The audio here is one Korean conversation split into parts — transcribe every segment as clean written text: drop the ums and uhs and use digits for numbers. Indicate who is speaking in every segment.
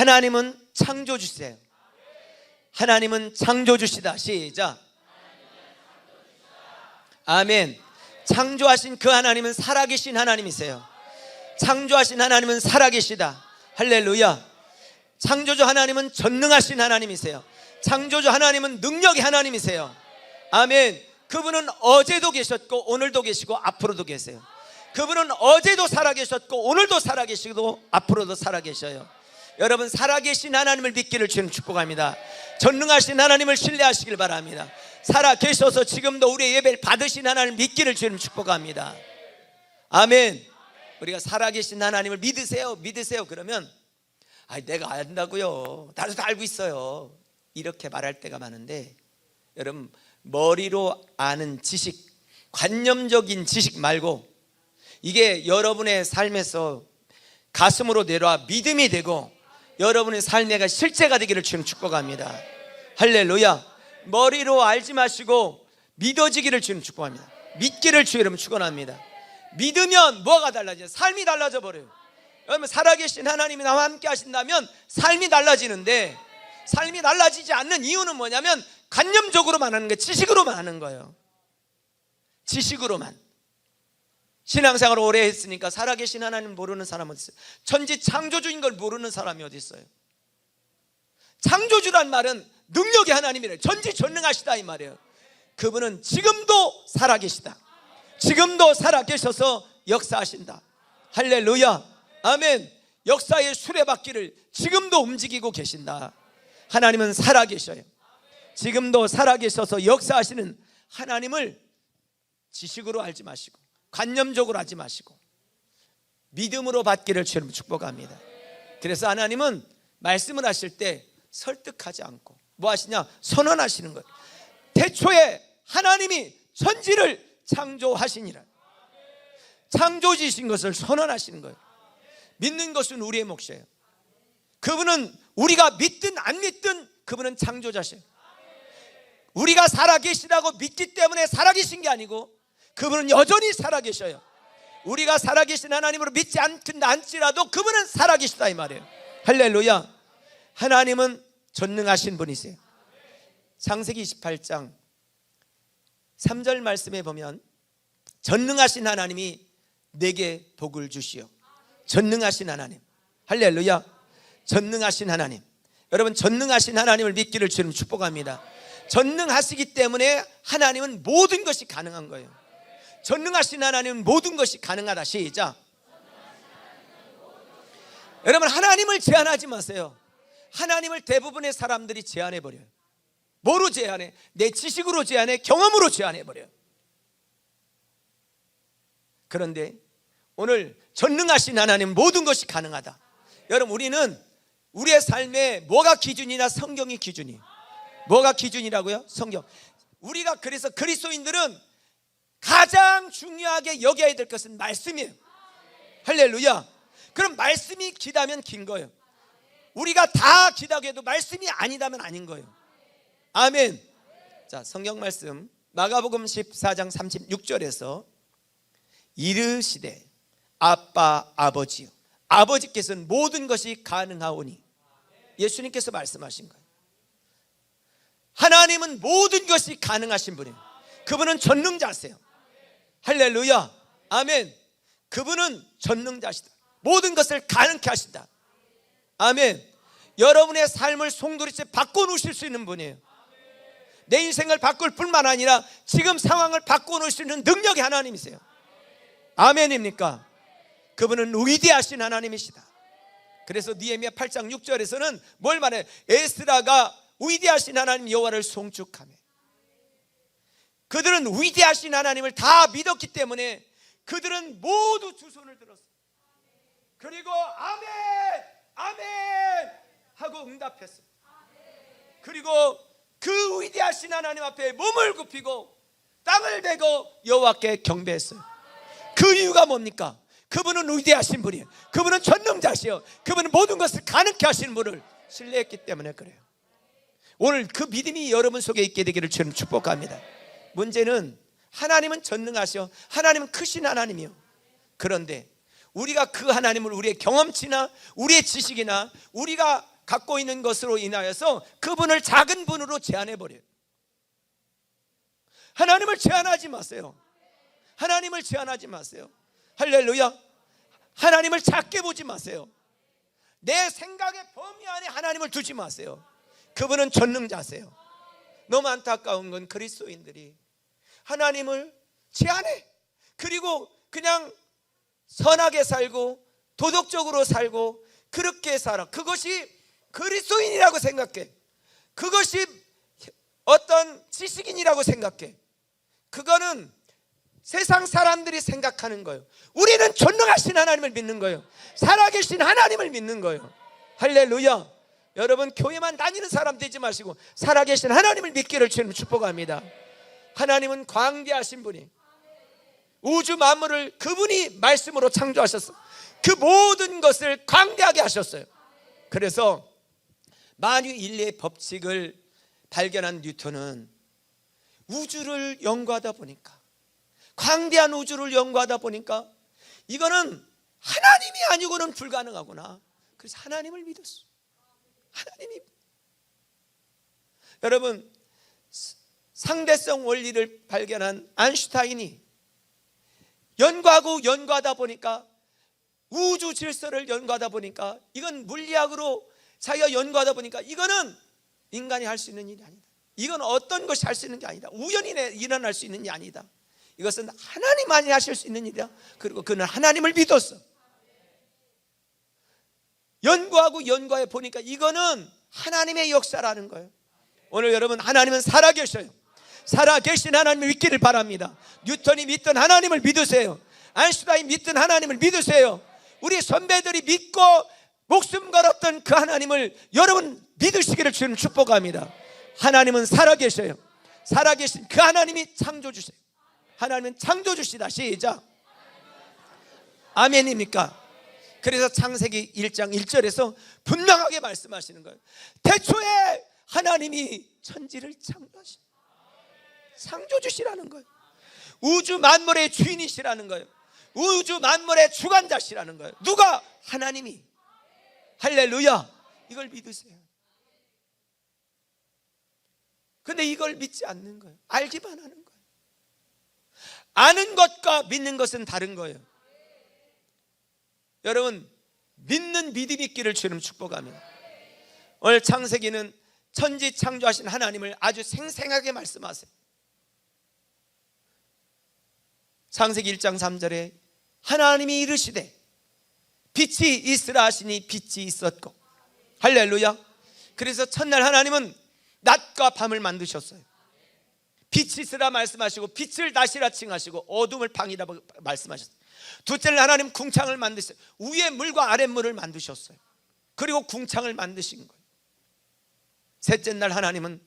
Speaker 1: 하나님은 창조주세요. 하나님은 창조주시다. 시작. 아멘. 창조하신 그 하나님은 살아계신 하나님이세요. 창조하신 하나님은 살아계시다. 할렐루야. 창조주 하나님은 전능하신 하나님이세요. 창조주 하나님은 능력의 하나님이세요. 아멘. 그분은 어제도 계셨고 오늘도 계시고 앞으로도 계세요. 그분은 어제도 살아계셨고 오늘도 살아계시고 앞으로도 살아계셔요. 여러분, 살아계신 하나님을 믿기를 주님 축복합니다. 전능하신 하나님을 신뢰하시길 바랍니다. 살아계셔서 지금도 우리의 예배를 받으신 하나님을 믿기를 주님 축복합니다. 아멘. 우리가 살아계신 하나님을 믿으세요, 믿으세요 그러면 내가 안다고요, 나도 다 알고 있어요, 이렇게 말할 때가 많은데, 여러분, 머리로 아는 지식, 관념적인 지식 말고 이게 여러분의 삶에서 가슴으로 내려와 믿음이 되고 여러분의 삶의 실제가 되기를 주님 축복합니다. 할렐루야. 머리로 알지 마시고 믿어지기를 주님 축복합니다. 믿기를 주의 이름으로 축원합니다. 믿으면 뭐가 달라져요? 삶이 달라져 버려요. 여러분, 살아계신 하나님이 나와 함께 하신다면 삶이 달라지는데, 삶이 달라지지 않는 이유는 뭐냐면 관념적으로만 하는 거예요. 지식으로만 하는 거예요. 지식으로만. 신앙생활을 오래 했으니까 살아계신 하나님 모르는 사람은 어디 있어요? 천지 창조주인 걸 모르는 사람이 어디 있어요? 창조주란 말은 능력의 하나님이래요. 전지전능하시다 이 말이에요. 그분은 지금도 살아계시다. 지금도 살아계셔서 역사하신다. 할렐루야. 아멘. 역사의 수레바퀴를 지금도 움직이고 계신다. 하나님은 살아계셔요. 지금도 살아계셔서 역사하시는 하나님을 지식으로 알지 마시고 관념적으로 하지 마시고 믿음으로 받기를 주님 축복합니다. 그래서 하나님은 말씀을 하실 때 설득하지 않고 뭐 하시냐? 선언하시는 거예요. 태초에 하나님이 천지를 창조하시니라. 창조지신 것을 선언하시는 거예요. 믿는 것은 우리의 몫이에요. 그분은 우리가 믿든 안 믿든 그분은 창조자시에요. 우리가 살아계시다고 믿기 때문에 살아계신 게 아니고 그분은 여전히 살아계셔요. 우리가 살아계신 하나님으로 믿지 않지라도 그분은 살아계시다 이 말이에요. 할렐루야. 하나님은 전능하신 분이세요. 창세기 28장 3절 말씀에 보면 전능하신 하나님이 내게 복을 주시오. 전능하신 하나님. 할렐루야. 전능하신 하나님. 여러분, 전능하신 하나님을 믿기를 주님 축복합니다. 전능하시기 때문에 하나님은 모든 것이 가능한 거예요. 전능하신 하나님은 모든 것이 가능하다. 시작. 여러분, 하나님을 제한하지 마세요. 하나님을 대부분의 사람들이 제한해버려요. 뭐로 제한해? 내 지식으로 제한해? 경험으로 제한해버려요. 그런데 오늘 전능하신 하나님 모든 것이 가능하다. 여러분, 우리는 우리의 삶에 뭐가 기준이냐? 성경이 기준이에요. 뭐가 기준이라고요? 성경. 우리가 그래서 그리스도인들은 가장 중요하게 여겨야 될 것은 말씀이에요. 할렐루야. 그럼 말씀이 기다면 긴 거예요. 우리가 다 기다고 해도 말씀이 아니다면 아닌 거예요. 아멘. 자, 성경 말씀 마가복음 14장 36절에서 이르시되 아빠 아버지요, 아버지께서는 모든 것이 가능하오니. 예수님께서 말씀하신 거예요. 하나님은 모든 것이 가능하신 분이에요. 그분은 전능자세요. 할렐루야. 아멘. 그분은 전능자시다. 모든 것을 가능케 하신다. 아멘. 여러분의 삶을 송두리째 바꿔놓으실 수 있는 분이에요. 내 인생을 바꿀 뿐만 아니라 지금 상황을 바꿔놓을 수 있는 능력의 하나님이세요. 아멘입니까? 그분은 위대하신 하나님이시다. 그래서 느헤미야 8장 6절에서는 뭘 말해요? 에스라가 위대하신 하나님 여호와를 송축하며, 그들은 위대하신 하나님을 다 믿었기 때문에 그들은 모두 두 손을 들었어요. 그리고 아멘 아멘 하고 응답했어요. 그리고 그 위대하신 하나님 앞에 몸을 굽히고 땅을 대고 여호와께 경배했어요. 그 이유가 뭡니까? 그분은 위대하신 분이에요. 그분은 전능자시요, 그분은 모든 것을 가능케 하시는 분을 신뢰했기 때문에 그래요. 오늘 그 믿음이 여러분 속에 있게 되기를 주님 축복합니다. 문제는 하나님은 전능하셔, 하나님은 크신 하나님이요. 그런데 우리가 그 하나님을 우리의 경험치나 우리의 지식이나 우리가 갖고 있는 것으로 인하여서 그분을 작은 분으로 제한해버려요. 하나님을 제한하지 마세요. 하나님을 제한하지 마세요. 할렐루야. 하나님을 작게 보지 마세요. 내 생각의 범위 안에 하나님을 두지 마세요. 그분은 전능자세요. 너무 안타까운 건 그리스도인들이 하나님을 제한해. 그리고 그냥 선하게 살고 도덕적으로 살고 그렇게 살아. 그것이 그리스도인이라고 생각해. 그것이 어떤 지식인이라고 생각해. 그거는 세상 사람들이 생각하는 거예요. 우리는 전능하신 하나님을 믿는 거예요. 살아계신 하나님을 믿는 거예요. 할렐루야. 여러분, 교회만 다니는 사람 되지 마시고 살아계신 하나님을 믿기를 주님 축복합니다. 하나님은 광대하신 분이 우주 만물을 그분이 말씀으로 창조하셨어. 그 모든 것을 광대하게 하셨어요. 그래서 만유인리의 법칙을 발견한 뉴턴은 우주를 연구하다 보니까, 광대한 우주를 연구하다 보니까 이거는 하나님이 아니고는 불가능하구나. 그래서 하나님을 믿었어. 하나님이. 여러분, 상대성 원리를 발견한 아인슈타인이 연구하다 보니까, 우주 질서를 연구하다 보니까, 이건 물리학으로 자기가 연구하다 보니까 이거는 인간이 할 수 있는 일이 아니다. 이건 어떤 것이 할 수 있는 게 아니다. 우연히 일어날 수 있는 일이 아니다. 이것은 하나님만이 하실 수 있는 일이야. 그리고 그는 하나님을 믿었어. 연구해 보니까 이거는 하나님의 역사라는 거예요. 오늘 여러분, 하나님은 살아계셔요. 살아계신 하나님을 믿기를 바랍니다. 뉴턴이 믿던 하나님을 믿으세요. 아인슈타인 믿던 하나님을 믿으세요. 우리 선배들이 믿고 목숨 걸었던 그 하나님을 여러분 믿으시기를 주님 축복합니다. 하나님은 살아계셔요. 살아계신 그 하나님이 창조주세요. 하나님은 창조주시다. 시작. 아멘입니까? 그래서 창세기 1장 1절에서 분명하게 말씀하시는 거예요. 태초에 하나님이 천지를 창조하신 창조주시라는 거예요. 우주 만물의 주인이시라는 거예요. 우주 만물의 주관자시라는 거예요. 누가? 하나님이. 할렐루야. 이걸 믿으세요. 근데 이걸 믿지 않는 거예요. 알기만 하는 거예요. 아는 것과 믿는 것은 다른 거예요. 여러분, 믿는 믿음이 있기를 주님 축복합니다. 오늘 창세기는 천지 창조하신 하나님을 아주 생생하게 말씀하세요. 창세기 1장 3절에 하나님이 이르시되 빛이 있으라 하시니 빛이 있었고. 할렐루야. 그래서 첫날 하나님은 낮과 밤을 만드셨어요. 빛이 있으라 말씀하시고 빛을 낮이라 칭하시고 어둠을 방이라고 말씀하셨어요. 둘째는 하나님 궁창을 만드셨어요. 위에 물과 아래 물을 만드셨어요. 그리고 궁창을 만드신 거예요. 셋째 날 하나님은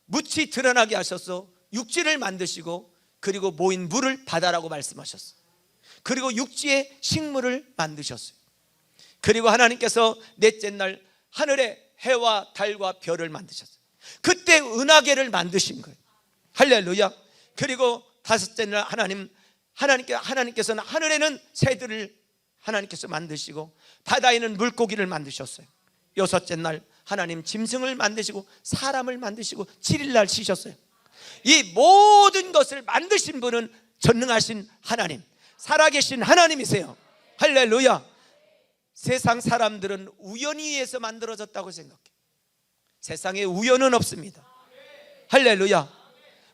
Speaker 1: 묻이 드러나게 하셔서 육지를 만드시고 그리고 모인 물을 바다라고 말씀하셨어요. 그리고 육지에 식물을 만드셨어요. 그리고 하나님께서 넷째 날 하늘에 해와 달과 별을 만드셨어요. 그때 은하계를 만드신 거예요. 할렐루야. 그리고 다섯째 날 하나님께서는 하늘에는 새들을 하나님께서 만드시고 바다에는 물고기를 만드셨어요. 여섯째 날 하나님 짐승을 만드시고 사람을 만드시고 7일 날 쉬셨어요. 이 모든 것을 만드신 분은 전능하신 하나님, 살아계신 하나님이세요. 할렐루야. 세상 사람들은 우연히 의해서 만들어졌다고 생각해. 세상에 우연은 없습니다. 할렐루야.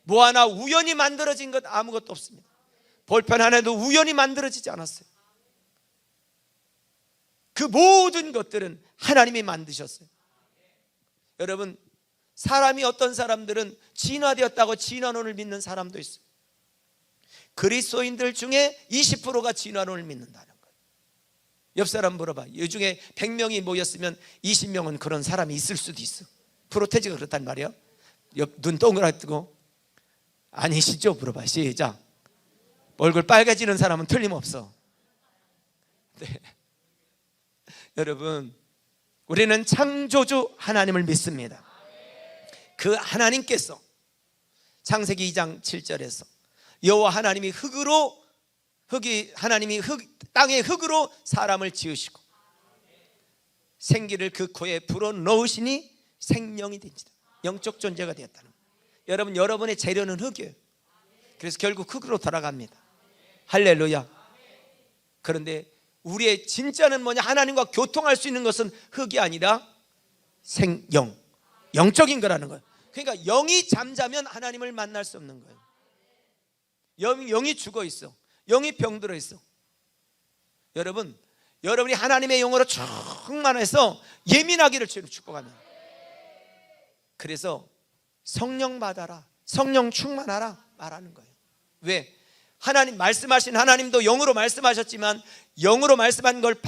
Speaker 1: 뭐 하나 우연히 만들어진 것 아무것도 없습니다. 볼펜 하나도 우연히 만들어지지 않았어요. 그 모든 것들은 하나님이 만드셨어요. 여러분, 사람이 어떤 사람들은 진화되었다고 진화론을 믿는 사람도 있어요. 그리스도인들 중에 20%가 진화론을 믿는다는 거예요. 옆 사람 물어봐. 이 중에 100명이 모였으면 20명은 그런 사람이 있을 수도 있어. 프로테지가 그렇단 말이야. 눈 동그랗게 뜨고 아니시죠? 물어봐. 시작. 얼굴 빨개지는 사람은 틀림없어. 네. 여러분, 우리는 창조주 하나님을 믿습니다. 그 하나님께서 창세기 2장 7절에서 여호와 하나님이 땅의 흙으로 사람을 지으시고 생기를 그 코에 불어넣으시니 생명이 된지다. 영적 존재가 되었다는 거예요. 여러분, 여러분의 재료는 흙이에요. 그래서 결국 흙으로 돌아갑니다. 할렐루야. 그런데 우리의 진짜는 뭐냐? 하나님과 교통할 수 있는 것은 흙이 아니라 생영, 영적인 거라는 거예요. 그러니까 영이 잠자면 하나님을 만날 수 없는 거예요. 영이 죽어 있어. 영이 병들어 있어. 여러분, 여러분이 하나님의 영으로 충만해서 예민하기를 주님 축복합니다. 그래서 성령 받아라, 성령 충만하라 말하는 거예요. 왜? 하나님 말씀하신 하나님도 영으로 말씀하셨지만 영으로 말씀한 걸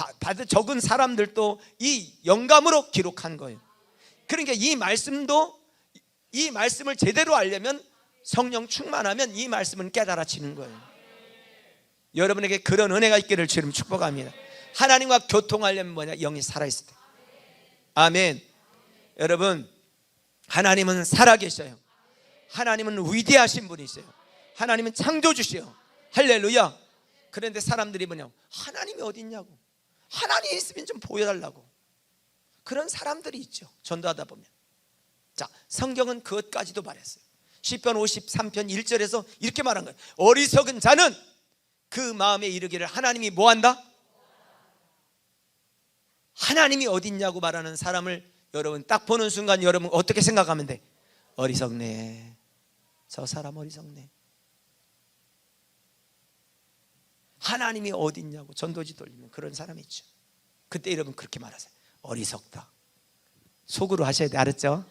Speaker 1: 적은 사람들도 이 영감으로 기록한 거예요. 그러니까 이 말씀도, 이 말씀을 제대로 알려면 성령 충만하면 이 말씀은 깨달아지는 거예요. 여러분에게 그런 은혜가 있기를 주님 축복합니다. 하나님과 교통하려면 뭐냐? 영이 살아있을 때. 아멘. 여러분, 하나님은 살아계셔요. 하나님은 위대하신 분이세요. 하나님은 창조주시요. 할렐루야. 그런데 사람들이 뭐냐? 하나님이 어디 있냐고, 하나님이 있으면 좀 보여달라고, 그런 사람들이 있죠. 전도하다 보면. 자, 성경은 그것까지도 말했어요. 시편 53편 1절에서 이렇게 말한 거예요. 어리석은 자는 그 마음에 이르기를 하나님이 뭐한다? 하나님이 어디 있냐고 말하는 사람을 여러분 딱 보는 순간 여러분 어떻게 생각하면 돼? 어리석네, 저 사람 어리석네. 하나님이 어디 있냐고 전도지 돌리면 그런 사람이 있죠. 그때 여러분 그렇게 말하세요. 어리석다. 속으로 하셔야 돼. 알았죠?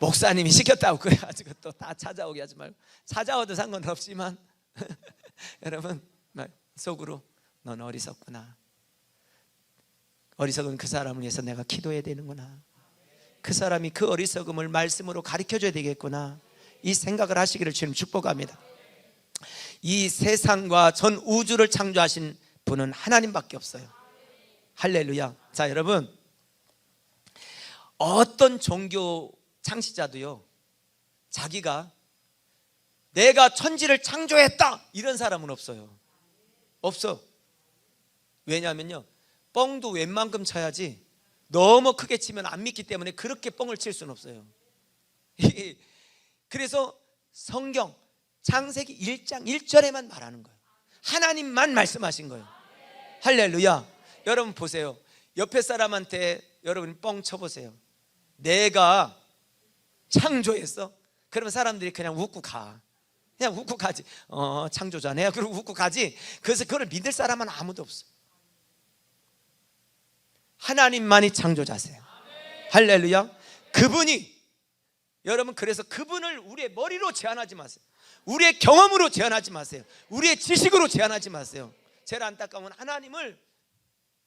Speaker 1: 목사님이 시켰다고 그래가지고 또 다 찾아오게 하지 말고, 찾아와도 상관없지만 여러분 속으로 넌 어리석구나. 어리석은 그 사람을 위해서 내가 기도해야 되는구나. 그 사람이 그 어리석음을 말씀으로 가르쳐줘야 되겠구나. 이 생각을 하시기를 주님 축복합니다. 이 세상과 전 우주를 창조하신 분은 하나님밖에 없어요. 할렐루야. 자, 여러분, 어떤 종교 창시자도요, 자기가 내가 천지를 창조했다 이런 사람은 없어요. 없어. 왜냐하면요, 뻥도 웬만큼 쳐야지 너무 크게 치면 안 믿기 때문에 그렇게 뻥을 칠 수는 없어요. 그래서 성경 창세기 1장 1절에만 말하는 거예요. 하나님만 말씀하신 거예요. 할렐루야. 여러분 보세요. 옆에 사람한테 여러분 뻥 쳐보세요. 내가 창조했어? 그러면 사람들이 그냥 웃고 가. 그냥 웃고 가지. 창조자네. 그리고 웃고 가지. 그래서 그걸 믿을 사람은 아무도 없어. 하나님만이 창조자세요. 할렐루야. 그분이, 여러분, 그래서 그분을 우리의 머리로 제한하지 마세요. 우리의 경험으로 제한하지 마세요. 우리의 지식으로 제한하지 마세요. 제일 안타까운 건 하나님을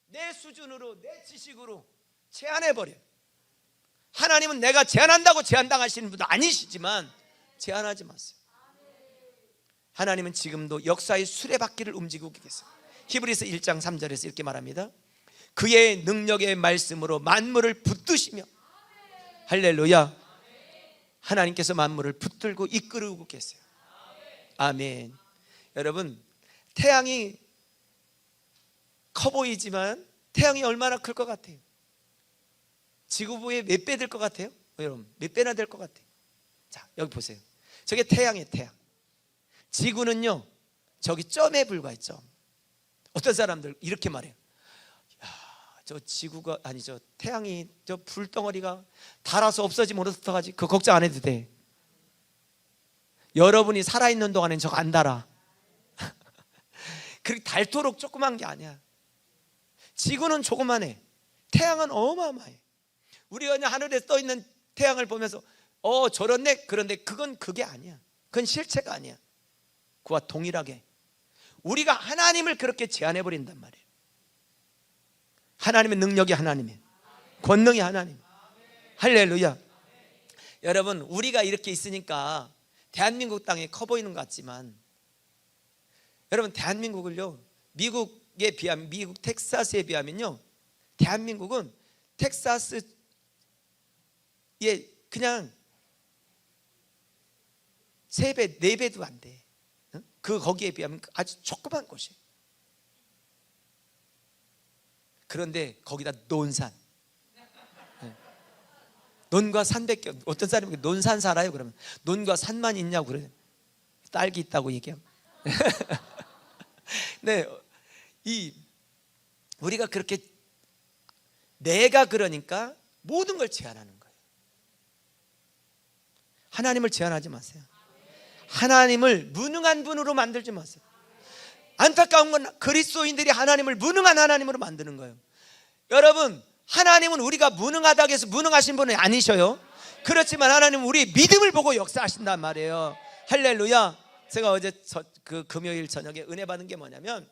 Speaker 1: 내 수준으로, 내 지식으로 제한해버려요. 하나님은 내가 제한한다고 제한당하시는 분도 아니시지만 제한하지 마세요. 하나님은 지금도 역사의 수레바퀴를 움직이고 계세요. 히브리서 1장 3절에서 이렇게 말합니다. 그의 능력의 말씀으로 만물을 붙드시며, 할렐루야, 하나님께서 만물을 붙들고 이끌고 계세요. 아멘. 여러분, 태양이 커 보이지만 태양이 얼마나 클 것 같아요? 지구부에 몇 배 될 것 같아요? 여러분, 몇 배나 될 것 같아요? 자, 여기 보세요. 저게 태양이에요. 태양. 지구는요, 저기 점에 불과해. 점. 어떤 사람들 이렇게 말해요. 저 지구가, 아니 저 태양이, 저 불덩어리가 닳아서 없어지면 어떡하지? 그거 걱정 안 해도 돼. 여러분이 살아있는 동안엔 저거 안 닳아. 그렇게 닳도록 조그만 게 아니야. 지구는 조그만해. 태양은 어마어마해. 우리가 그냥 하늘에 떠있는 태양을 보면서 저렇네. 그런데 그건 그게 아니야. 그건 실체가 아니야. 그와 동일하게 우리가 하나님을 그렇게 제한해버린단 말이에요. 하나님의 능력이 하나님이에요. 권능이 하나님. 할렐루야. 여러분, 우리가 이렇게 있으니까 대한민국 땅이 커 보이는 것 같지만, 여러분, 대한민국을요, 미국에 비하면, 미국 텍사스에 비하면요, 대한민국은 텍사스에 그냥 3배, 4배도 안 돼. 거기에 비하면 아주 조그만 곳이에요. 그런데 거기다 논산, 논과 산밖에, 어떤 사람이 논산 살아요 그러면 논과 산만 있냐고 그래요. 딸기 있다고 얘기하면. 네, 우리가 그렇게 내가 그러니까 모든 걸 제한하는 거예요. 하나님을 제한하지 마세요. 하나님을 무능한 분으로 만들지 마세요. 안타까운 건 그리스도인들이 하나님을 무능한 하나님으로 만드는 거예요. 여러분, 하나님은 우리가 무능하다고 해서 무능하신 분은 아니셔요. 그렇지만 하나님은 우리 믿음을 보고 역사하신단 말이에요. 할렐루야. 제가 어제 그 금요일 저녁에 은혜 받은 게 뭐냐면,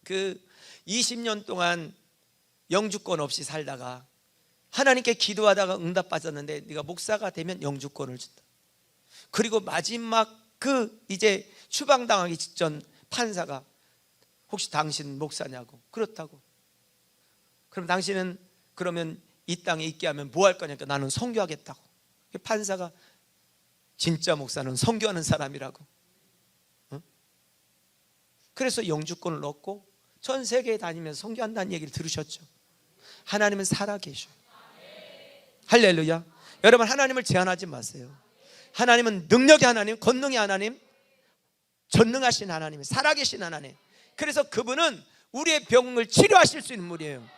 Speaker 1: 그 20년 동안 영주권 없이 살다가 하나님께 기도하다가 응답 받았는데 네가 목사가 되면 영주권을 준다. 그리고 마지막 이제 추방당하기 직전 판사가 혹시 당신 목사냐고. 그렇다고. 그럼 당신은 그러면 이 땅에 있게 하면 뭐 할 거냐니까 나는 선교하겠다고. 판사가 진짜 목사는 선교하는 사람이라고. 그래서 영주권을 얻고 전 세계에 다니면서 선교한다는 얘기를 들으셨죠? 하나님은 살아계셔요. 할렐루야. 여러분, 하나님을 제한하지 마세요. 하나님은 능력의 하나님, 권능의 하나님, 전능하신 하나님, 살아계신 하나님. 그래서 그분은 우리의 병을 치료하실 수 있는 분이에요.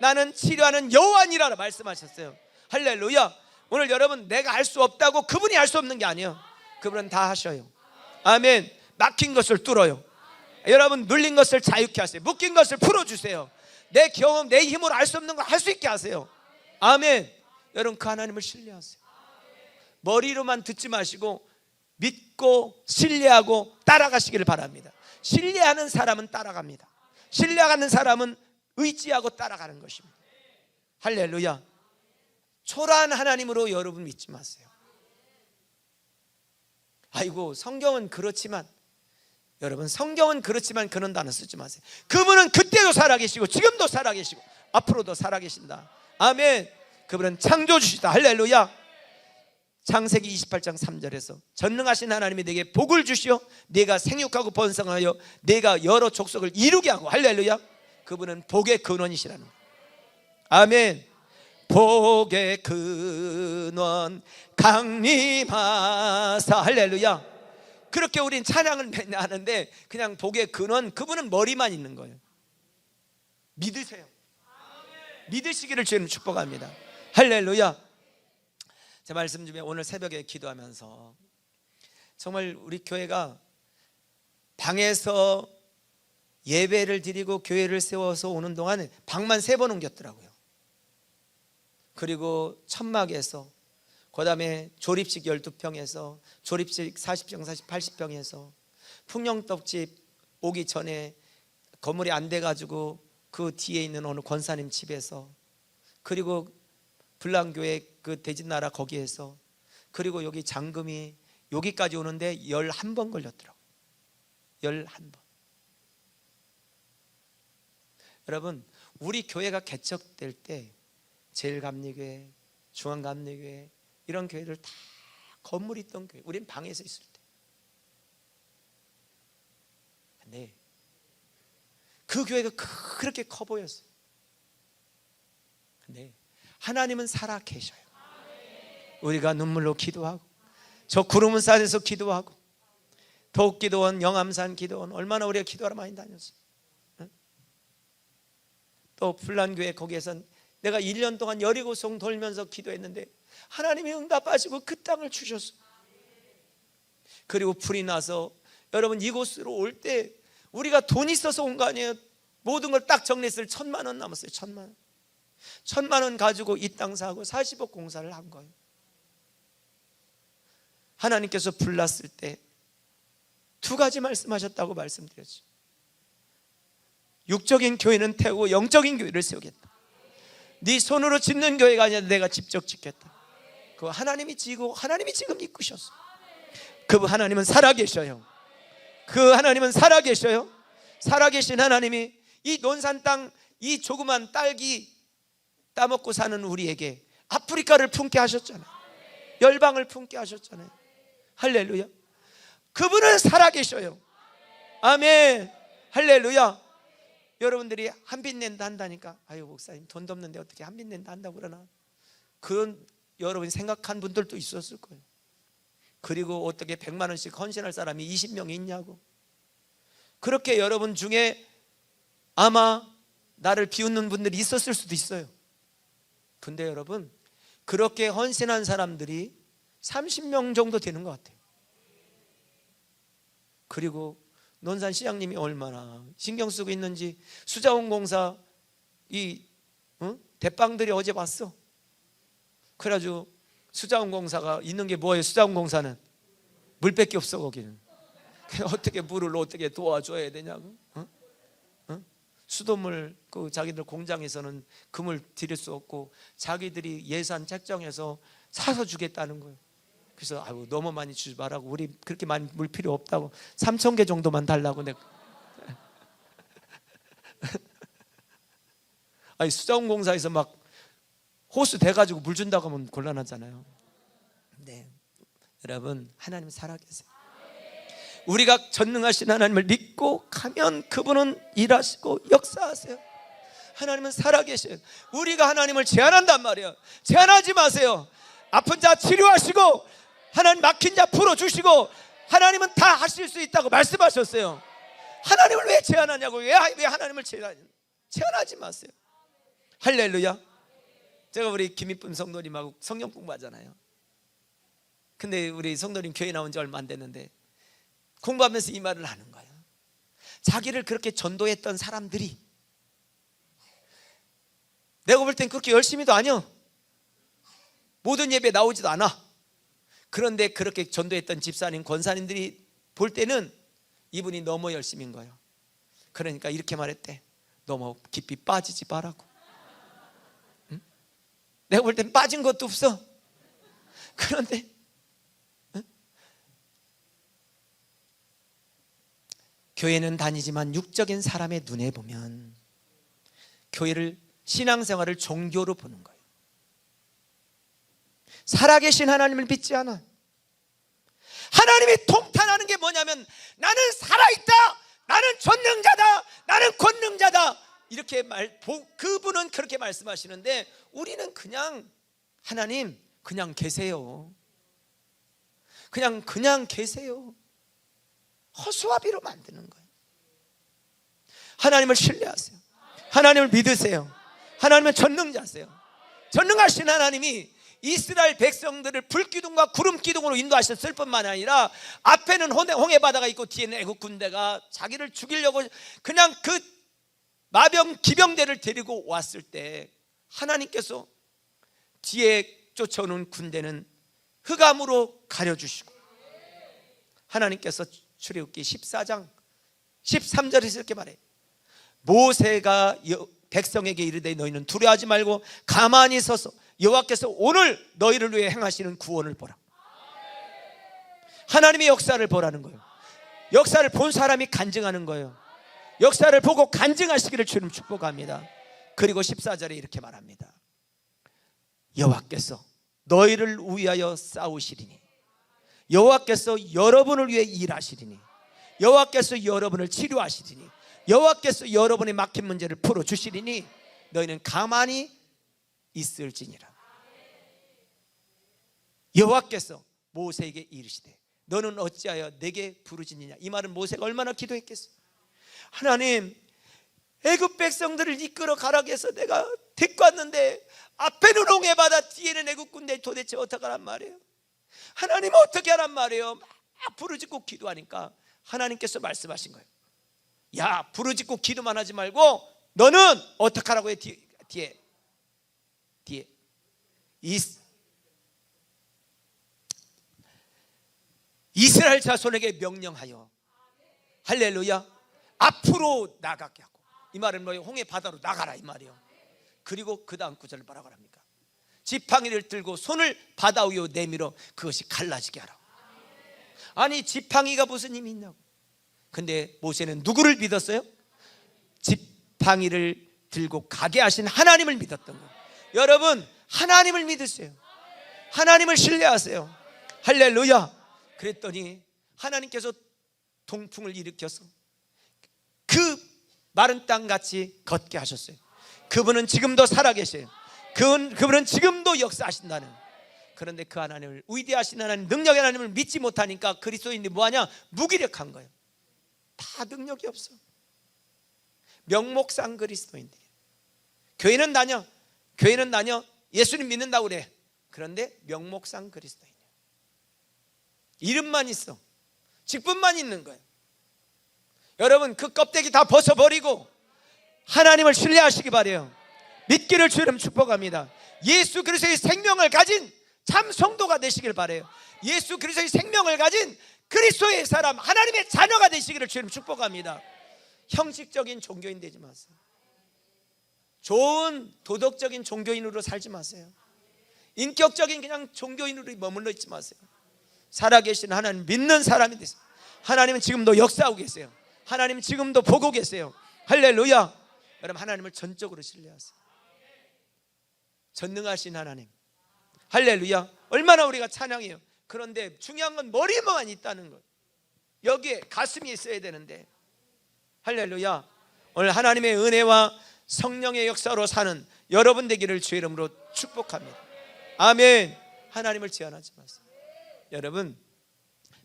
Speaker 1: 나는 치료하는 여호와니라 말씀하셨어요. 할렐루야. 오늘 여러분, 내가 할 수 없다고 그분이 할 수 없는 게 아니에요. 그분은 다 하셔요. 아멘. 막힌 것을 뚫어요. 여러분, 눌린 것을 자유케 하세요. 묶인 것을 풀어주세요. 내 경험, 내 힘으로 할 수 없는 걸 할 수 있게 하세요. 아멘. 여러분, 그 하나님을 신뢰하세요. 머리로만 듣지 마시고 믿고 신뢰하고 따라가시기를 바랍니다. 신뢰하는 사람은 따라갑니다. 신뢰하는 사람은 의지하고 따라가는 것입니다. 할렐루야. 초라한 하나님으로 여러분 믿지 마세요. 아이고, 성경은 그렇지만, 여러분, 성경은 그렇지만 그런 단어 쓰지 마세요. 그분은 그때도 살아계시고 지금도 살아계시고 앞으로도 살아계신다. 아멘. 그분은 창조주시다. 할렐루야. 창세기 28장 3절에서 전능하신 하나님이 내게 복을 주시어 내가 생육하고 번성하여 내가 여러 족속을 이루게 하고. 할렐루야. 그분은 복의 근원이시라는 거예요. 아멘. 복의 근원 강림하사. 할렐루야. 그렇게 우린 찬양을 맨날 하는데 그냥 복의 근원, 그분은 머리만 있는 거예요. 믿으세요. 믿으시기를 주님 축복합니다. 할렐루야. 제 말씀 중에 오늘 새벽에 기도하면서 정말 우리 교회가 방에서 예배를 드리고 교회를 세워서 오는 동안에 방만 3번 옮겼더라고요. 그리고 천막에서, 그 다음에 조립식 12평에서 조립식 40평, 80평에서 풍령떡집 오기 전에 건물이 안 돼가지고 그 뒤에 있는 어느 권사님 집에서, 그리고 불랑교회 그 대진나라 거기에서, 그리고 여기 장금이 여기까지 오는데 11번 걸렸더라고요. 11번. 여러분, 우리 교회가 개척될 때 제일감리교회, 중앙감리교회 이런 교회들 다 건물이 있던 교회, 우린 방에서 있을 때. 근데 그 교회가 그렇게 커 보였어요. 근데 하나님은 살아 계셔요. 우리가 눈물로 기도하고, 저 구름은 산에서 기도하고, 도읍기도원, 영암산 기도원, 얼마나 우리가 기도하러 많이 다녔어요. 또 불란교회 거기에선 내가 1년 동안 여리고성 돌면서 기도했는데 하나님이 응답하시고 그 땅을 주셨어요. 그리고 불이 나서 여러분, 이곳으로 올 때 우리가 돈 있어서 온 거 아니에요. 모든 걸 딱 정리했을 때 1,000만 원 남았어요. 1,000만 원. 1,000만 원 가지고 이 땅 사고 40억 공사를 한 거예요. 하나님께서 불났을 때 2가지 말씀하셨다고 말씀드렸죠. 육적인 교회는 태우고 영적인 교회를 세우겠다. 네 손으로 짓는 교회가 아니라 내가 직접 짓겠다. 그 하나님이 지고 하나님이 지금 이끄셨어. 그 하나님은 살아계셔요. 그 하나님은 살아계셔요. 살아계신 하나님이 이 논산 땅, 이 조그만 딸기 따먹고 사는 우리에게 아프리카를 품게 하셨잖아요. 열방을 품게 하셨잖아요. 할렐루야. 그분은 살아계셔요. 아멘. 할렐루야. 여러분들이 한빛 낸다 한다니까, 아유 목사님 돈도 없는데 어떻게 한빛 낸다 한다고 그러나, 그런 여러분이 생각한 분들도 있었을 거예요. 그리고 어떻게 100만 원씩 헌신할 사람이 20명이 있냐고. 그렇게 여러분 중에 아마 나를 비웃는 분들이 있었을 수도 있어요. 근데 여러분, 그렇게 헌신한 사람들이 30명 정도 되는 것 같아요. 그리고 논산 시장님이 얼마나 신경 쓰고 있는지, 수자원공사 이 대빵들이 어제 봤어. 그래가지고 수자원공사가 있는 게 뭐예요? 수자원공사는 물밖에 없어. 거기는 어떻게 물을 어떻게 도와줘야 되냐고. 수돗물 그 자기들 공장에서는 금을 들일 수 없고 자기들이 예산 책정해서 사서 주겠다는 거예요. 그래서 아유, 너무 많이 주지 말라고, 우리 그렇게 많이 물 필요 없다고 3,000개 정도만 달라고 내가. 아니, 수자원공사에서 막 호수 대가지고 물 준다고 하면 곤란하잖아요. 네, 여러분, 하나님 살아계세요. 우리가 전능하신 하나님을 믿고 가면 그분은 일하시고 역사하세요. 하나님은 살아계셔요. 우리가 하나님을 제한한단 말이에요. 제한하지 마세요. 아픈 자 치료하시고 하나님 막힌 자 풀어주시고 하나님은 다 하실 수 있다고 말씀하셨어요. 하나님을 왜 제한하냐고. 왜 하나님을 제한하지 마세요. 할렐루야. 제가 우리 김이쁨 성도님하고 성경 공부하잖아요. 근데 우리 성도님 교회 나온 지 얼마 안 됐는데 공부하면서 이 말을 하는 거예요. 자기를 그렇게 전도했던 사람들이 내가 볼 땐 그렇게 열심히도 아니야. 모든 예배 나오지도 않아. 그런데 그렇게 전도했던 집사님, 권사님들이 볼 때는 이분이 너무 열심인 거예요. 그러니까 이렇게 말했대. 너무 깊이 빠지지 말라고. 응? 내가 볼 땐 빠진 것도 없어. 그런데 교회는 다니지만 육적인 사람의 눈에 보면 교회를, 신앙생활을 종교로 보는 거예요. 살아계신 하나님을 믿지 않아. 하나님이 통탄하는 게 뭐냐면 나는 살아있다, 나는 전능자다, 나는 권능자다, 이렇게 그분은 그렇게 말씀하시는데 우리는 그냥 하나님 그냥 계세요. 그냥 계세요. 허수아비로 만드는 거예요. 하나님을 신뢰하세요. 하나님을 믿으세요. 하나님은 전능자세요. 전능하신 하나님이 이스라엘 백성들을 불기둥과 구름기둥으로 인도하셨을 뿐만 아니라 앞에는 홍해바다가 있고 뒤에는 애국 군대가 자기를 죽이려고 그냥 그 마병 기병대를 데리고 왔을 때 하나님께서 뒤에 쫓아오는 군대는 흑암으로 가려주시고 하나님께서 출애굽기 14장 13절에서 이렇게 말해요. 모세가 백성에게 이르되 너희는 두려워하지 말고 가만히 서서 여호와께서 오늘 너희를 위해 행하시는 구원을 보라. 하나님의 역사를 보라는 거예요. 역사를 본 사람이 간증하는 거예요. 역사를 보고 간증하시기를 주님 축복합니다. 그리고 14절에 이렇게 말합니다. 여호와께서 너희를 위하여 싸우시리니 여호와께서 여러분을 위해 일하시리니 여호와께서 여러분을 치료하시리니 여호와께서 여러분의 막힌 문제를 풀어주시리니 너희는 가만히 있을지니라. 여호와께서 모세에게 이르시되 너는 어찌하여 내게 부르짖느냐. 이 말은 모세가 얼마나 기도했겠어. 하나님, 애굽 백성들을 이끌어 가라고 해서 내가 데리고 왔는데 앞에는 홍해바다 뒤에는 애굽 군대, 도대체 어떡하란 말이에요. 하나님 어떻게 하란 말이에요. 막 부르짖고 기도하니까 하나님께서 말씀하신 거예요. 야, 부르짖고 기도만 하지 말고 너는 어떡하라고 해. 뒤에 이스라엘 자손에게 명령하여 할렐루야 앞으로 나가게 하고. 이 말은 뭐예요? 홍해 바다로 나가라 이 말이에요. 그리고 그 다음 구절을 뭐라고 합니까? 지팡이를 들고 손을 바다 위로 내밀어 그것이 갈라지게 하라. 아니, 지팡이가 무슨 힘이 있냐고. 근데 모세는 누구를 믿었어요? 지팡이를 들고 가게 하신 하나님을 믿었던 거예요. 여러분, 하나님을 믿으세요. 하나님을 신뢰하세요. 할렐루야. 그랬더니 하나님께서 동풍을 일으켜서 그 마른 땅같이 걷게 하셨어요. 그분은 지금도 살아계세요. 그분은 지금도 역사하신다는. 그런데 그 하나님을, 위대하신 하나님, 능력의 하나님을 믿지 못하니까 그리스도인들이 뭐하냐? 무기력한 거예요. 다 능력이 없어. 명목상 그리스도인들이. 교회는 다녀, 예수님 믿는다고 그래. 그런데 명목상 그리스도인이에요. 이름만 있어, 직분만 있는 거예요. 여러분, 그 껍데기 다 벗어버리고 하나님을 신뢰하시기 바래요. 믿기를 주 이름 축복합니다. 예수 그리스도의 생명을 가진 참 성도가 되시길 바래요. 예수 그리스도의 생명을 가진 그리스도의 사람, 하나님의 자녀가 되시기를 주 이름 축복합니다. 형식적인 종교인 되지 마세요. 좋은 도덕적인 종교인으로 살지 마세요. 인격적인 그냥 종교인으로 머물러 있지 마세요. 살아계신 하나님 믿는 사람이 되세요. 하나님은 지금도 역사하고 계세요. 하나님은 지금도 보고 계세요. 할렐루야. 여러분, 하나님을 전적으로 신뢰하세요. 전능하신 하나님, 할렐루야. 얼마나 우리가 찬양해요. 그런데 중요한 건 머리만 있다는 것. 여기에 가슴이 있어야 되는데, 할렐루야. 오늘 하나님의 은혜와 성령의 역사로 사는 여러분 되기를 주의 이름으로 축복합니다. 아멘. 하나님을 제한하지 마세요. 여러분,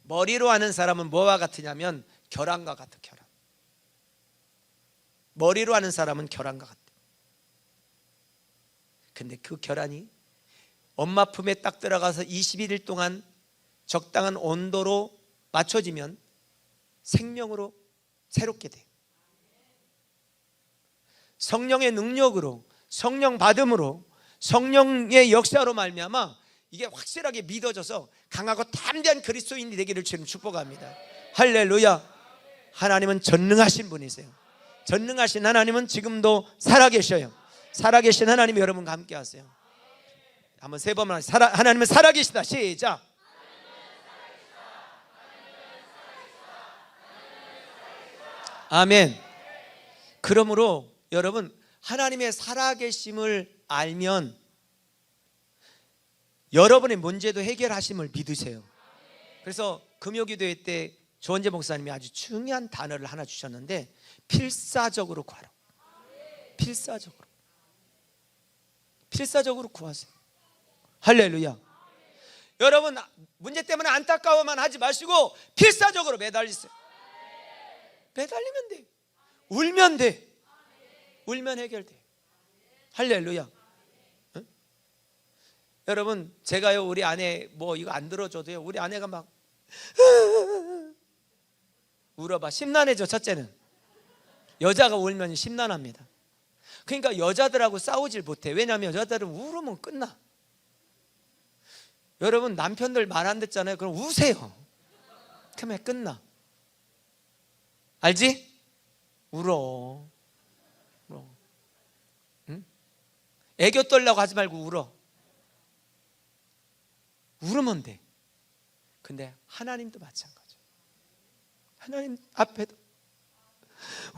Speaker 1: 머리로 하는 사람은 뭐와 같으냐면 결함과 같아. 결함. 머리로 하는 사람은 결함과 같아. 근데 그 결함이 엄마 품에 딱 들어가서 21일 동안 적당한 온도로 맞춰지면 생명으로 새롭게 돼. 성령의 능력으로, 성령 받음으로, 성령의 역사로 말미암아 이게 확실하게 믿어져서 강하고 담대한 그리스도인이 되기를 주님 축복합니다. 할렐루야. 하나님은 전능하신 분이세요. 전능하신 하나님은 지금도 살아계셔요. 살아계신 하나님이 여러분과 함께 하세요. 한번 세 번만 하나님은 살아계시다. 시작. 아멘. 그러므로 여러분, 하나님의 살아계심을 알면 여러분의 문제도 해결하심을 믿으세요. 그래서 금요기도회 때 조원재 목사님이 아주 중요한 단어를 하나 주셨는데, 필사적으로 구하라. 필사적으로 구하세요. 할렐루야. 여러분, 문제 때문에 안타까워만 하지 마시고 필사적으로 매달리세요. 매달리면 돼. 울면 돼. 울면 해결돼. 할렐루야. 응? 여러분, 제가요, 우리 아내 뭐 이거 안 들어줘도요, 우리 아내가 막 울어봐. 심란해져. 첫째는 여자가 울면 심란합니다. 그러니까 여자들하고 싸우질 못해. 왜냐하면 여자들은 울으면 끝나. 여러분, 남편들 말 안 듣잖아요. 그럼 우세요. 그러면 끝나. 알지? 울어. 응? 애교 떨려고 하지 말고 울어. 울으면 돼. 근데 하나님도 마찬가지야. 하나님 앞에도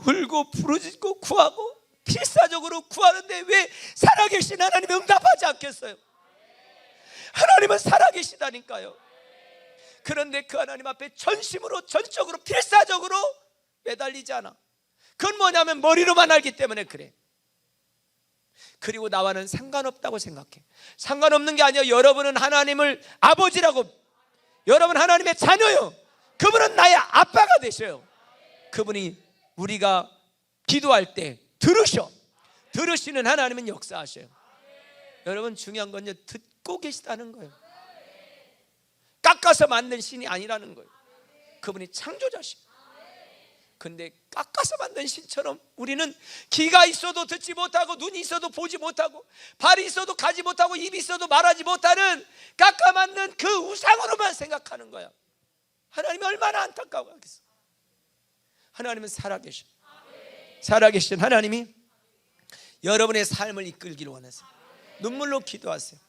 Speaker 1: 울고 부르짖고 구하고 필사적으로 구하는데 왜 살아계신 하나님이 응답하지 않겠어요? 하나님은 살아계시다니까요. 그런데 그 하나님 앞에 전심으로, 전적으로, 필사적으로 매달리지 않아. 그건 뭐냐면 머리로만 알기 때문에 그래. 그리고 나와는 상관없다고 생각해. 상관없는 게 아니에요. 여러분은 하나님을 아버지라고, 여러분 하나님의 자녀요. 그분은 나의 아빠가 되셔요. 그분이 우리가 기도할 때 들으시는 하나님은 역사하셔요. 여러분, 중요한 건요, 듣고 계시다는 거예요. 깎아서 만든 신이 아니라는 거예요. 그분이 창조자시고. 근데 깎아서 만든 신처럼 우리는 귀가 있어도 듣지 못하고, 눈이 있어도 보지 못하고, 발이 있어도 가지 못하고, 입이 있어도 말하지 못하는 깎아 만든 그 우상으로만 생각하는 거야. 하나님이 얼마나 안타까워하겠어. 하나님은 살아계셔. 살아계신 하나님이 여러분의 삶을 이끌기를 원하세요. 눈물로 기도하세요.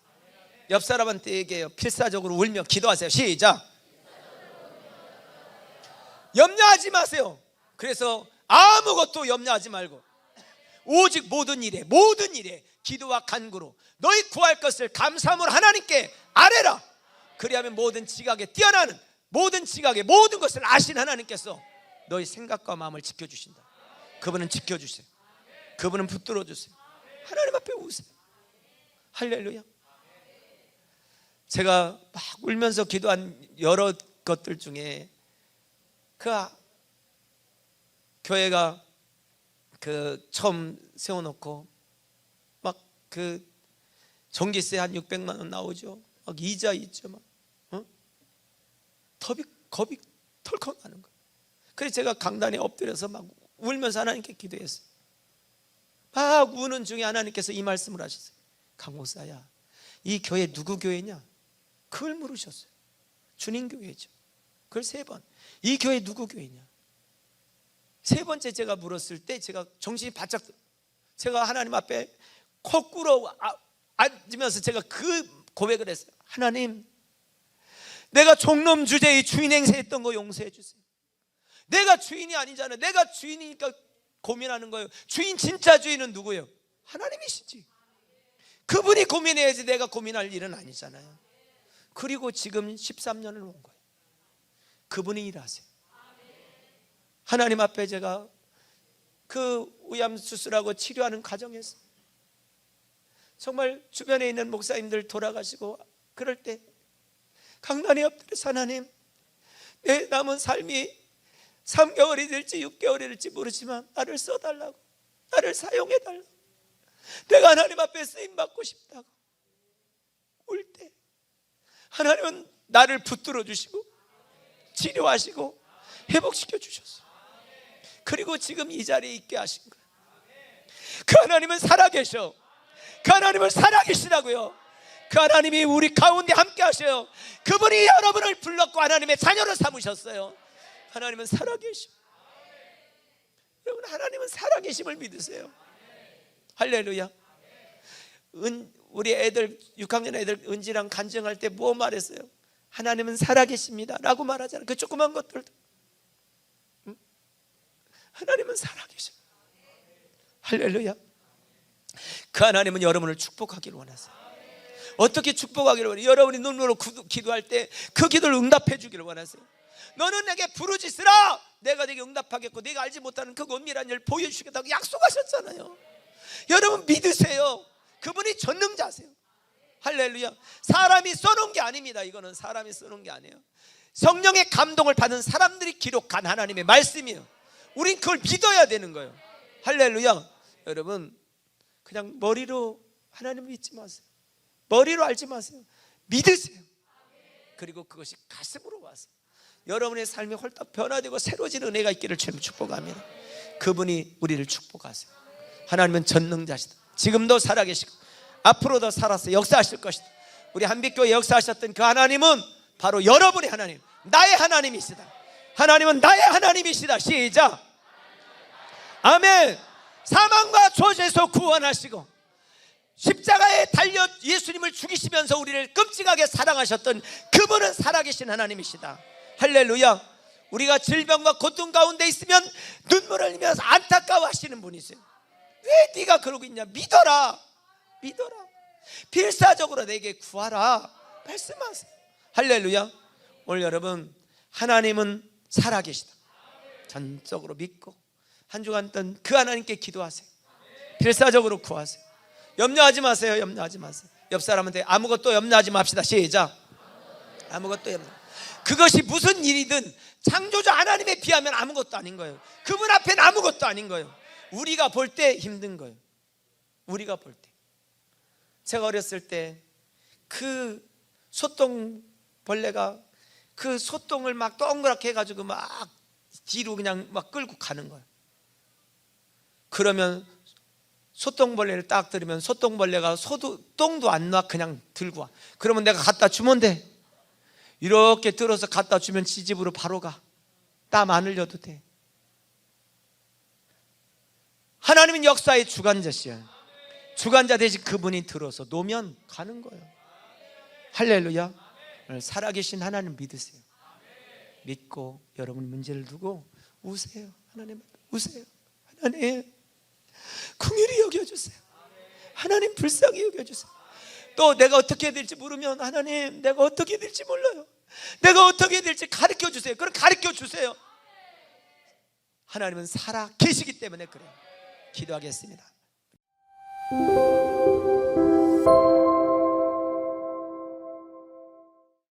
Speaker 1: 옆 사람한테 얘기해요. 필사적으로 울며 기도하세요. 시작. 염려하지 마세요. 그래서 아무것도 염려하지 말고 오직 모든 일에 기도와 간구로 너희 구할 것을 감사함으로 하나님께 아뢰라. 그리하면 모든 지각에 뛰어나는, 모든 지각에 모든 것을 아신 하나님께서 너희 생각과 마음을 지켜주신다. 그분은 지켜주세요. 그분은 붙들어 주세요. 하나님 앞에 우세요. 할렐루야. 제가 막 울면서 기도한 여러 것들 중에 그 교회가 처음 세워놓고 막 전기세 한 600만 원 나오죠. 막 이자 있죠. 막 겁이 털컥 나는 거예요. 그래서 제가 강단에 엎드려서 막 울면서 하나님께 기도했어요. 막 우는 중에 하나님께서 이 말씀을 하셨어요. 강목사야, 이 교회 누구 교회냐? 그걸 물으셨어요. 주님 교회죠. 그걸 3번. 이 교회 누구 교회냐? 3번째 제가 물었을 때 제가 정신이 바짝, 제가 하나님 앞에 코꾸러 앉으면서 제가 그 고백을 했어요. 하나님, 내가 종놈 주제의 주인 행세했던 거 용서해 주세요. 내가 주인이 아니잖아요. 내가 주인이니까 고민하는 거예요. 주인, 진짜 주인은 누구예요? 하나님이시지. 그분이 고민해야지 내가 고민할 일은 아니잖아요. 그리고 지금 13년을 온 거예요. 그분이 일하세요. 하나님 앞에 제가 그 위암 수술하고 치료하는 과정에서 정말 주변에 있는 목사님들 돌아가시고 그럴 때 강단에 엎드려서 하나님, 내 남은 삶이 3개월이 될지 6개월이 될지 모르지만 나를 써달라고, 나를 사용해달라고, 내가 하나님 앞에 쓰임받고 싶다고 울 때 하나님은 나를 붙들어 주시고 치료하시고 회복시켜 주셨어요. 그리고 지금 이 자리에 있게 하신 거예요. 그 하나님은 살아계셔. 그 하나님은 살아계시다고요. 그 하나님이 우리 가운데 함께 하셔요. 그분이 여러분을 불렀고 하나님의 자녀로 삼으셨어요. 하나님은 살아계셔. 여러분, 하나님은 살아계심을 믿으세요. 할렐루야. 우리 애들 6학년 애들 은지랑 간증할 때 뭐 말했어요? 하나님은 살아계십니다 라고 말하잖아요. 그 조그만 것들도 하나님은 살아계셔. 할렐루야. 그 하나님은 여러분을 축복하기를 원하세요. 어떻게 축복하기를 원해요? 여러분이 눈으로 기도할 때 그 기도를 응답해 주기를 원하세요. 너는 내게 부르짖으라, 내가 네게 응답하겠고 네가 알지 못하는 그 은밀한 일을 보여주시겠다고 약속하셨잖아요. 여러분 믿으세요. 그분이 전능자세요. 할렐루야. 사람이 써놓은 게 아닙니다. 이거는 사람이 써놓은 게 아니에요. 성령의 감동을 받은 사람들이 기록한 하나님의 말씀이에요. 우린 그걸 믿어야 되는 거예요. 할렐루야. 여러분, 그냥 머리로 하나님을 믿지 마세요. 머리로 알지 마세요. 믿으세요. 그리고 그것이 가슴으로 와서 여러분의 삶이 홀딱 변화되고 새로워진 은혜가 있기를 주님 축복합니다. 그분이 우리를 축복하세요. 하나님은 전능자시다. 지금도 살아계시고 앞으로도 살아서 역사하실 것이다. 우리 한빛교회 역사하셨던 그 하나님은 바로 여러분의 하나님, 나의 하나님이시다. 하나님은 나의 하나님이시다. 시작. 아멘. 사망과 저주에서 구원하시고 십자가에 달려 예수님을 죽이시면서 우리를 끔찍하게 사랑하셨던 그분은 살아계신 하나님이시다. 할렐루야. 우리가 질병과 고통 가운데 있으면 눈물을 흘리면서 안타까워하시는 분이세요. 왜 네가 그러고 있냐? 믿어라. 믿어라. 필사적으로 내게 구하라 말씀하세요. 할렐루야. 오늘 여러분, 하나님은 살아계시다. 전적으로 믿고 한 주간 동안 그 하나님께 기도하세요. 필사적으로 구하세요. 염려하지 마세요. 염려하지 마세요. 옆 사람한테 아무것도 염려하지 맙시다. 시작. 아무것도 염려. 그것이 무슨 일이든 창조주 하나님에 비하면 아무것도 아닌 거예요. 그분 앞에는 아무것도 아닌 거예요. 우리가 볼 때 힘든 거예요. 우리가 볼 때. 제가 어렸을 때 그 소똥벌레가 그 소똥을 막 동그랗게 해가지고 막 뒤로 그냥 막 끌고 가는 거예요. 그러면 소똥벌레를 딱 들으면 소똥벌레가 똥도 안 놔. 그냥 들고 와. 그러면 내가 갖다 주면 돼. 이렇게 들어서 갖다 주면 지 집으로 바로 가. 땀 안 흘려도 돼. 하나님은 역사의 주관자시에요. 주관자 대신 그분이 들어서 놓으면 가는 거예요. 할렐루야. 살아계신 하나님 믿으세요. 믿고 여러분 문제를 두고 우세요. 하나님 우세요. 하나님 긍휼히 여겨주세요. 하나님 불쌍히 여겨주세요. 또 내가 어떻게 해야 될지 모르면 하나님 내가 어떻게 해야 될지 몰라요. 내가 어떻게 해야 될지 가르쳐주세요. 그럼 가르쳐주세요. 하나님은 살아 계시기 때문에 그래요. 기도하겠습니다.